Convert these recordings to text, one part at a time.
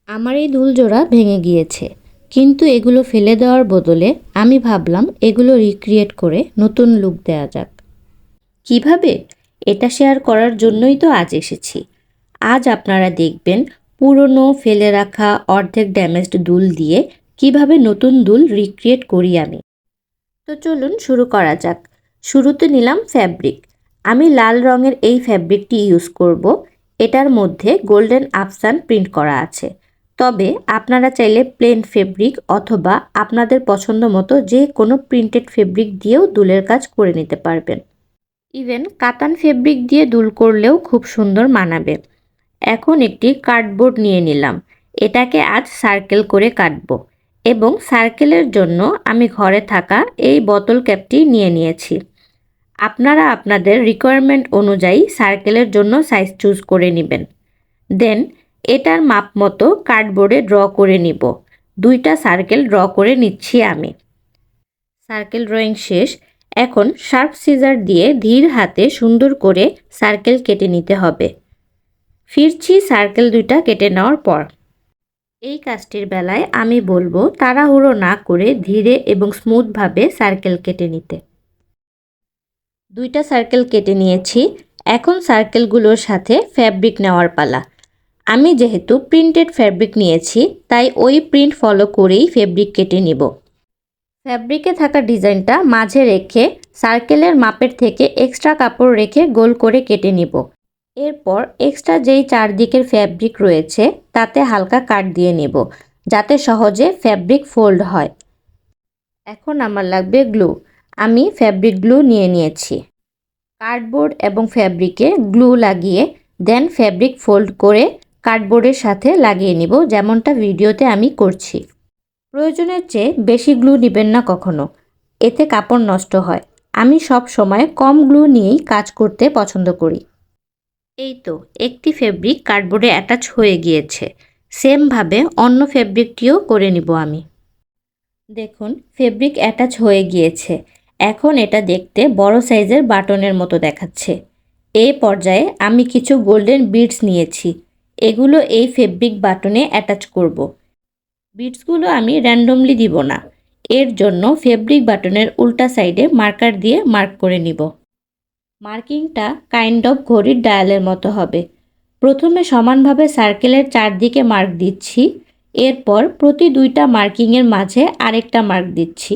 আমার এই দুলজোড়া ভেঙে গিয়েছে, কিন্তু এগুলো ফেলে দেওয়ার বদলে আমি ভাবলাম এগুলো রিক্রিয়েট করে নতুন লুক দেওয়া যাক। কিভাবে? এটা শেয়ার করার জন্যই তো আজ এসেছি। আজ আপনারা দেখবেন পুরনো ফেলে রাখা অর্ধেক ড্যামেজড দুল দিয়ে কিভাবে নতুন দুল রিক্রিয়েট করি আমি। তো চলুন শুরু করা যাক। শুরুতে নিলাম ফ্যাব্রিক। আমি লাল রঙের এই ফ্যাব্রিকটি ইউজ করব। এটার মধ্যে গোল্ডেন আফসান প্রিন্ট করা আছে। তবে আপনারা চাইলে প্লেন ফেব্রিক অথবা আপনাদের পছন্দ মতো যে কোনো প্রিন্টেড ফেব্রিক দিয়েও দুলের কাজ করে নিতে পারবেন। ইভেন কাতান ফেব্রিক দিয়ে দুল করলেও খুব সুন্দর মানাবে। এখন একটি কার্ডবোর্ড নিয়ে নিলাম। এটাকে আজ সার্কেল করে কাটবো এবং সার্কেলের জন্য আমি ঘরে থাকা এই বোতল ক্যাপটি নিয়ে নিয়েছি। আপনারা আপনাদের রিকোয়ারমেন্ট অনুযায়ী সার্কেলের জন্য সাইজ চুজ করে নেবেন। দেন এটার মাপ মতো কার্ডবোর্ডে ড্র করে নিব। দুইটা সার্কেল ড্র করে নিচ্ছি আমি। সার্কেল ড্রয়িং শেষ। এখন শার্প সিজার দিয়ে ধীর হাতে সুন্দর করে সার্কেল কেটে নিতে হবে। ফিরছি সার্কেল দুইটা কেটে নেওয়ার পর। এই কাজটির বেলায় আমি বলবো তাড়াহুড়ো না করে ধীরে এবং স্মুথভাবে সার্কেল কেটে নিতে। দুইটা সার্কেল কেটে নিয়েছি। এখন সার্কেলগুলোর সাথে ফ্যাব্রিক নেওয়ার পালা। আমি যেহেতু প্রিন্টেড ফ্যাব্রিক নিয়েছি তাই ওই প্রিন্ট ফলো করেই ফ্যাব্রিক কেটে নিব। ফ্যাব্রিকে থাকা ডিজাইনটা মাঝে রেখে সার্কেলের মাপের থেকে এক্সট্রা কাপড় রেখে গোল করে কেটে নিব। এরপর এক্সট্রা যেই চারদিকের ফ্যাব্রিক রয়েছে তাতে হালকা কাট দিয়ে নেব যাতে সহজে ফ্যাব্রিক ফোল্ড হয়। এখন আমার লাগবে গ্লু। আমি ফ্যাব্রিক গ্লু নিয়ে নিয়েছি। কার্ডবোর্ড এবং ফ্যাব্রিকে গ্লু লাগিয়ে দেন ফ্যাব্রিক ফোল্ড করে কার্ডবোর্ডের সাথে লাগিয়ে নিব, যেমনটা ভিডিওতে আমি করছি। প্রয়োজনের চেয়ে বেশি গ্লু নেবেন না কখনো, এতে কাপড় নষ্ট হয়। আমি সব সময় কম গ্লু নিয়েই কাজ করতে পছন্দ করি। এই তো একটি ফেব্রিক কার্ডবোর্ডে অ্যাটাচ হয়ে গিয়েছে। সেমভাবে অন্য ফেব্রিকটিও করে নিব আমি। দেখুন ফেব্রিক অ্যাটাচ হয়ে গিয়েছে। এখন এটা দেখতে বড় সাইজের বাটনের মতো দেখাচ্ছে। এই পর্যায়ে আমি কিছু গোল্ডেন বিডস নিয়েছি। এগুলো এই ফেব্রিক বাটনে অ্যাটাচ করব। বিডসগুলো আমি র্যান্ডমলি দিব না। এর জন্য ফেব্রিক বাটনের উল্টা সাইডে মার্কার দিয়ে মার্ক করে নিব। মার্কিংটা কাইন্ড অফ ঘড়ির ডায়ালের মতো হবে। প্রথমে সমানভাবে সার্কেলের চারদিকে মার্ক দিচ্ছি। এরপর প্রতি দুইটা মার্কিংয়ের মাঝে আরেকটা মার্ক দিচ্ছি।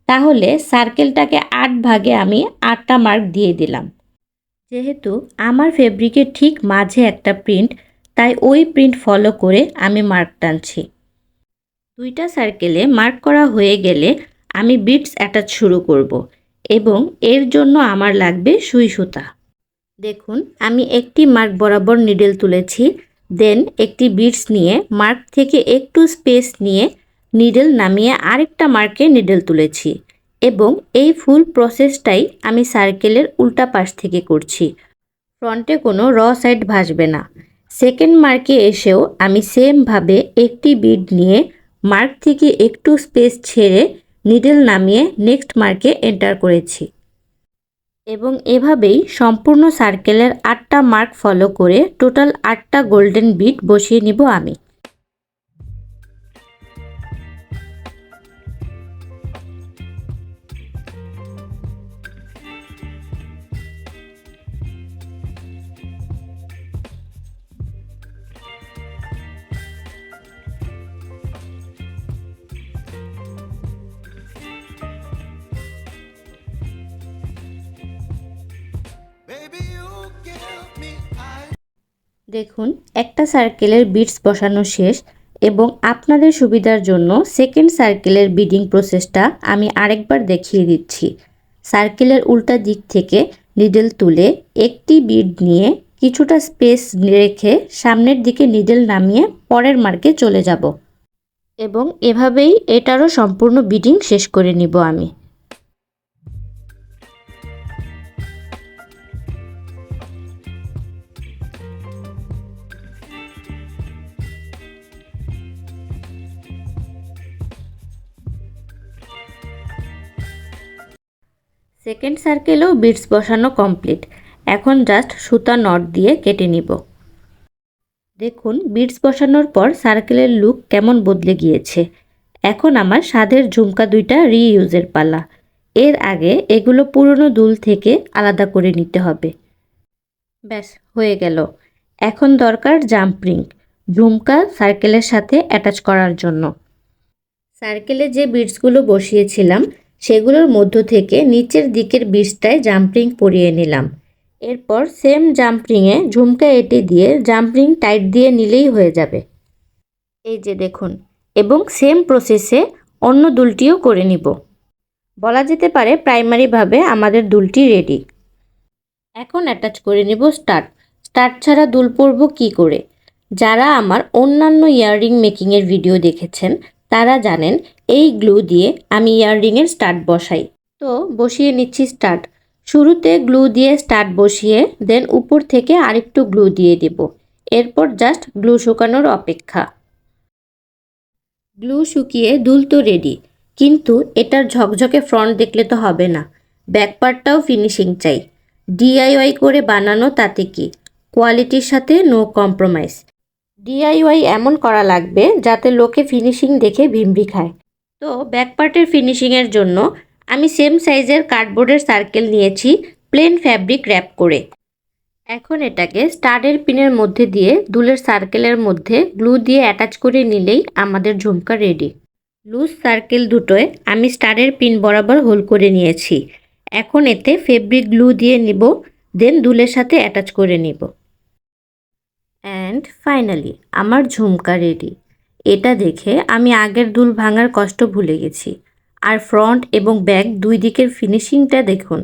তাহলে সার্কেলটাকে 8 ভাগে আমি 8টা মার্ক দিয়ে দিলাম। যেহেতু আমার ফেব্রিকের ঠিক মাঝে একটা প্রিন্ট, তাই ওই প্রিন্ট ফলো করে আমি মার্ক টানছি। দুইটা সার্কেলে মার্ক করা হয়ে গেলে আমি বিডস অ্যাটাচ শুরু করব এবং এর জন্য আমার লাগবে সুই সুতা। দেখুন আমি একটি মার্ক বরাবর নিডেল তুলেছি। দেন একটি বিডস নিয়ে মার্ক থেকে একটু স্পেস নিয়ে নিডেল নামিয়ে আরেকটা মার্কে নিডেল তুলেছি এবং এই ফুল প্রসেসটাই আমি সার্কেলের উল্টা পাশ থেকে করছি। ফ্রন্টে কোনো র সাইড ভাসবে না। সেকেন্ড মার্কে এসেও আমি সেমভাবে একটি বিড নিয়ে মার্ক থেকে একটু স্পেস ছেড়ে নিডেল নামিয়ে নেক্সট মার্কে এন্টার করেছি এবং এভাবেই সম্পূর্ণ সার্কেলের 8টা মার্ক ফলো করে টোটাল 8টা গোল্ডেন বিড বসিয়ে নিব আমি। দেখুন একটা সার্কেলের বিডস বসানো শেষ এবং আপনাদের সুবিধার জন্য সেকেন্ড সার্কেলের বিডিং প্রসেসটা আমি আরেকবার দেখিয়ে দিচ্ছি। সার্কেলের উল্টা দিক থেকে নিডেল তুলে একটি বিড নিয়ে কিছুটা স্পেস রেখে সামনের দিকে নিডেল নামিয়ে পরের মার্কে চলে যাব এবং এভাবেই এটারও সম্পূর্ণ বিডিং শেষ করে নিব আমি। সেকেন্ড সার্কেলেও বিডস বসানো কমপ্লিট। এখন জাস্ট সুতা নট দিয়ে কেটে নিব। দেখুন বিডস বসানোর পর সার্কেলের লুক কেমন বদলে গিয়েছে। এখন আমার স্বাদের ঝুমকা দুইটা রিইউজের পালা। এর আগে এগুলো পুরনো দুল থেকে আলাদা করে নিতে হবে। ব্যাস হয়ে গেল। এখন দরকার জাম্প রিং, ঝুমকা সার্কেলের সাথে অ্যাটাচ করার জন্য। সার্কেলে যে বিডসগুলো বসিয়েছিলাম সেগুলোর মধ্য থেকে নিচের দিকের বিডসটায় জাম্প রিং পরিয়ে নিলাম। এরপর সেম জাম্প রিংয়ে ঝুমকা এঁটে দিয়ে জাম্প রিং টাইট দিয়ে নিলেই হয়ে যাবে। এই যে দেখুন, এবং সেম প্রসেসে অন্য দুলটিও করে নিব। বলা যেতে পারে প্রাইমারিভাবে আমাদের দুলটি রেডি। এখন অ্যাটাচ করে নেব স্টাড ছাড়া দুল পরব কী করে। যারা আমার অন্যান্য ইয়াররিং মেকিংয়ের ভিডিও দেখেছেন তারা জানেন এই গ্লু দিয়ে আমি ইয়াররিংয়ের স্টাড বসাই। তো বসিয়ে নিচ্ছি স্টাড। শুরুতে গ্লু দিয়ে স্টাড বসিয়ে দেন উপর থেকে আরেকটু গ্লু দিয়ে দেব। এরপর জাস্ট গ্লু শুকানোর অপেক্ষা। গ্লু শুকিয়ে দুল তো রেডি, কিন্তু এটার ঝকঝকে ফ্রন্ট দেখলে তো হবে না, ব্যাক পার্টটাও ফিনিশিং চাই। ডিআইওয়াই করে বানানো, তাতে কি কোয়ালিটির সাথে নো কম্প্রোমাইজ। ডিআইওয়াই এমন করা লাগবে যাতে লোকে ফিনিশিং দেখে ভিমড়ি খায়। তো ব্যাক পার্টের ফিনিশিংয়ের জন্য আমি সেম সাইজের কার্ডবোর্ডের সার্কেল নিয়েছি প্লেন ফ্যাব্রিক র্যাপ করে। এখন এটাকে স্টাডের পিনের মধ্যে দিয়ে দুলের সার্কেলের মধ্যে গ্লু দিয়ে অ্যাটাচ করে নিলেই আমাদের ঝুমকা রেডি। লুজ সার্কেল দুটোয় আমি স্টাডের পিন বরাবর হোল করে নিয়েছি। এখন এতে ফেব্রিক গ্লু দিয়ে নিব, দেন দুলের সাথে অ্যাটাচ করে নিব। অ্যান্ড ফাইনালি আমার ঝুমকা রেডি। এটা দেখে আমি আগের দুল ভাঙার কষ্ট ভুলে গেছি। আর ফ্রন্ট এবং ব্যাক দুই দিকের ফিনিশিংটা দেখুন।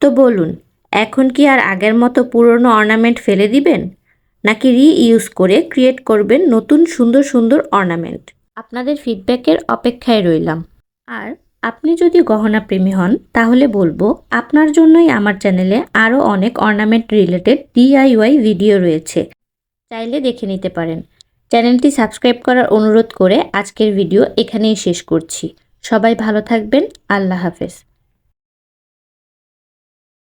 তো বলুন, এখন কি আর আগের মতো পুরনো অর্নামেন্ট ফেলে দিবেন, নাকি রিইউজ করে ক্রিয়েট করবেন নতুন সুন্দর সুন্দর অর্নামেন্ট? আপনাদের ফিডব্যাকের অপেক্ষায় রইলাম। আর আপনি যদি গহনা প্রেমী হন তাহলে বলবো আপনার জন্যই আমার চ্যানেলে আরও অনেক অর্নামেন্ট রিলেটেড ডিআইওয়াই ভিডিও রয়েছে, চাইলে দেখে নিতে পারেন। চ্যানেলটি সাবস্ক্রাইব করার অনুরোধ করে আজকের ভিডিও এখানেই শেষ করছি। সবাই ভালো থাকবেন। আল্লাহ হাফেজ।